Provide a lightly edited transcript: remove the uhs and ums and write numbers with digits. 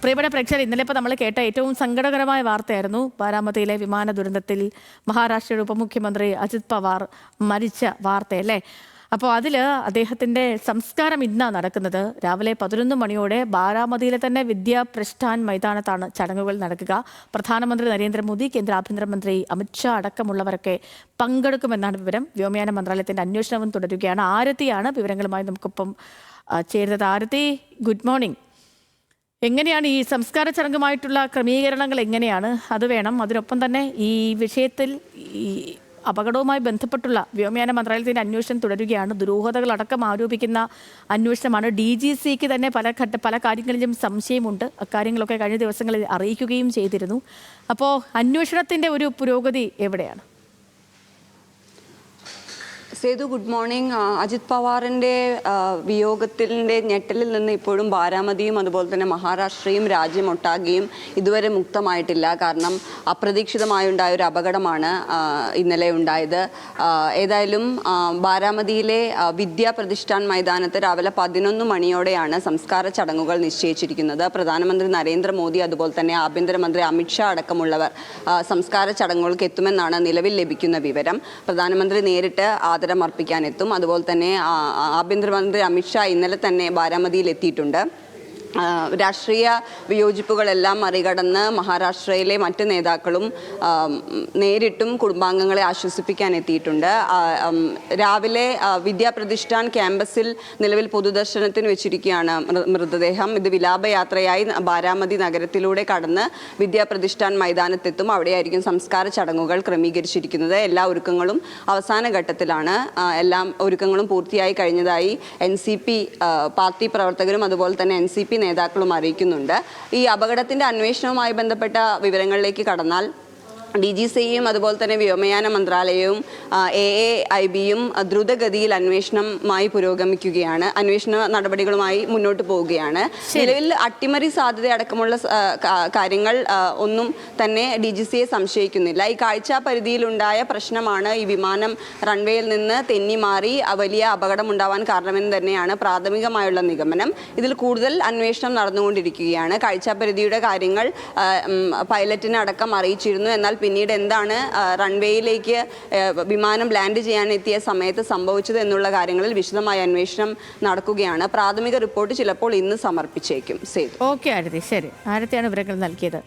പ്രിയപ്പെട്ട പ്രേക്ഷകർ, ഇന്നലെ ഇപ്പോൾ നമ്മൾ കേട്ട ഏറ്റവും സങ്കടകരമായ വാർത്തയായിരുന്നു ബാരാമതിയിലെ വിമാന ദുരന്തത്തിൽ മഹാരാഷ്ട്രയുടെ ഉപമുഖ്യമന്ത്രി അജിത് പവാർ മരിച്ച വാർത്തയല്ലേ. അപ്പോൾ അതിൽ അദ്ദേഹത്തിൻ്റെ സംസ്കാരം ഇന്നാണ് നടക്കുന്നത്. രാവിലെ 11 മണിയോടെ ബാരാമതിയിലെ തന്നെ വിദ്യാപ്രസ്ഥാൻ മൈതാനത്താണ് ചടങ്ങുകൾ നടക്കുക. പ്രധാനമന്ത്രി നരേന്ദ്രമോദി, കേന്ദ്ര ആഭ്യന്തരമന്ത്രി അമിത്ഷാ അടക്കമുള്ളവരൊക്കെ പങ്കെടുക്കുമെന്നാണ് വിവരം. വ്യോമയാന മന്ത്രാലയത്തിൻ്റെ അന്വേഷണവും തുടരുകയാണ്. ആരതിയാണ് വിവരങ്ങളുമായി നമുക്കിപ്പം ചേരുന്നത്. ആരതി, ഗുഡ് മോർണിംഗ്. എങ്ങനെയാണ് ഈ സംസ്കാര ചടങ്ങുമായിട്ടുള്ള ക്രമീകരണങ്ങൾ എങ്ങനെയാണ്? അത് വേണം. അതിനൊപ്പം തന്നെ ഈ വിഷയത്തിൽ ഈ അപകടവുമായി ബന്ധപ്പെട്ടുള്ള വ്യോമയാന മന്ത്രാലയത്തിൻ്റെ അന്വേഷണം തുടരുകയാണ്. ദുരൂഹതകളടക്കം ആരോപിക്കുന്ന അന്വേഷണമാണ്. DGCക്ക് തന്നെ പല കാര്യങ്ങളിലും സംശയമുണ്ട്. അക്കാര്യങ്ങളൊക്കെ കഴിഞ്ഞ ദിവസങ്ങളിൽ അറിയിക്കുകയും ചെയ്തിരുന്നു. അപ്പോൾ അന്വേഷണത്തിൻ്റെ ഒരു പുരോഗതി എവിടെയാണ്? Sethu, good morning. അജിത് പവാറിൻ്റെ വിയോഗത്തിൻ്റെ ഞെട്ടലിൽ നിന്ന് ഇപ്പോഴും ബാരാമതിയും അതുപോലെ തന്നെ മഹാരാഷ്ട്രയും രാജ്യമൊട്ടാകെയും ഇതുവരെ മുക്തമായിട്ടില്ല. കാരണം അപ്രതീക്ഷിതമായുണ്ടായ ഒരു അപകടമാണ് ഇന്നലെ ഉണ്ടായത്. ഏതായാലും ബാരാമതിയിലെ വിദ്യാപ്രതിഷ്ഠാൻ മൈതാനത്ത് രാവിലെ 11 മണിയോടെയാണ് സംസ്കാര ചടങ്ങുകൾ നിശ്ചയിച്ചിരിക്കുന്നത്. പ്രധാനമന്ത്രി നരേന്ദ്രമോദി അതുപോലെ തന്നെ ആഭ്യന്തരമന്ത്രി അമിത്ഷാ അടക്കമുള്ളവർ സംസ്കാര ചടങ്ങുകൾക്ക് എത്തുമെന്നാണ് നിലവിൽ ലഭിക്കുന്ന വിവരം. പ്രധാനമന്ത്രി നേരിട്ട് ആദരമർപ്പിക്കാനെത്തും. അതുപോലെ തന്നെ ആഭ്യന്തരമന്ത്രി അമിത്ഷാ ഇന്നലെ തന്നെ ബാരാമതിയിൽ എത്തിയിട്ടുണ്ട്. രാഷ്ട്രീയ വിയോജിപ്പുകളെല്ലാം മറികടന്ന് മഹാരാഷ്ട്രയിലെ മറ്റ് നേതാക്കളും നേരിട്ടും കുടുംബാംഗങ്ങളെ ആശ്വസിപ്പിക്കാൻ എത്തിയിട്ടുണ്ട്. രാവിലെ വിദ്യാപ്രതിഷ്ഠാൻ ക്യാമ്പസിൽ നിലവിൽ പൊതുദർശനത്തിന് വെച്ചിരിക്കുകയാണ് മൃതദേഹം. ഇത് വിലാപയാത്രയായി ബാരാമതി നഗരത്തിലൂടെ കടന്ന് വിദ്യാപ്രതിഷ്ഠാൻ മൈതാനത്തെത്തും. അവിടെയായിരിക്കും സംസ്കാര ചടങ്ങുകൾ ക്രമീകരിച്ചിരിക്കുന്നത്. എല്ലാ ഒരുക്കങ്ങളും അവസാന ഘട്ടത്തിലാണ്. എല്ലാ ഒരുക്കങ്ങളും പൂർത്തിയായി കഴിഞ്ഞതായി NCP പാർട്ടി പ്രവർത്തകരും അതുപോലെ തന്നെ NCP നേതാക്കളും അറിയിക്കുന്നുണ്ട്. ഈ അപകടത്തിന്റെ അന്വേഷണവുമായി ബന്ധപ്പെട്ട വിവരങ്ങളിലേക്ക് കടന്നാൽ DGCയും അതുപോലെ തന്നെ വ്യോമയാന മന്ത്രാലയവും AAIBയും ദ്രുതഗതിയിൽ അന്വേഷണവുമായി പുരോഗമിക്കുകയാണ്. അന്വേഷണ നടപടികളുമായി മുന്നോട്ട് പോവുകയാണ്. നിലവിൽ അട്ടിമറി സാധ്യത അടക്കമുള്ള കാര്യങ്ങൾ ഒന്നും തന്നെ DGCയെ സംശയിക്കുന്നില്ല. ഈ കാഴ്ചാ പരിധിയിലുണ്ടായ പ്രശ്നമാണ് ഈ വിമാനം റൺവേയിൽ നിന്ന് തെന്നി മാറി വലിയ അപകടമുണ്ടാവാൻ കാരണമെന്ന് തന്നെയാണ് പ്രാഥമികമായുള്ള നിഗമനം. ഇതിൽ കൂടുതൽ അന്വേഷണം നടന്നുകൊണ്ടിരിക്കുകയാണ്. കാഴ്ചാ പരിധിയുടെ കാര്യങ്ങൾ പൈലറ്റിനെ അടക്കം അറിയിച്ചിരുന്നു. എന്നാൽ പിന്നീട് എന്താണ് റൺവേയിലേക്ക് വിമാനം ലാൻഡ് ചെയ്യാൻ എത്തിയ സമയത്ത് സംഭവിച്ചത് എന്നുള്ള കാര്യങ്ങളിൽ വിശദമായ അന്വേഷണം നടക്കുകയാണ്. പ്രാഥമിക റിപ്പോർട്ട് ചിലപ്പോൾ ഇന്ന് സമർപ്പിച്ചേക്കും. ഓക്കെ ആരതി, ശരി. ആരതിയാണ് വിവരങ്ങൾ നൽകിയത്.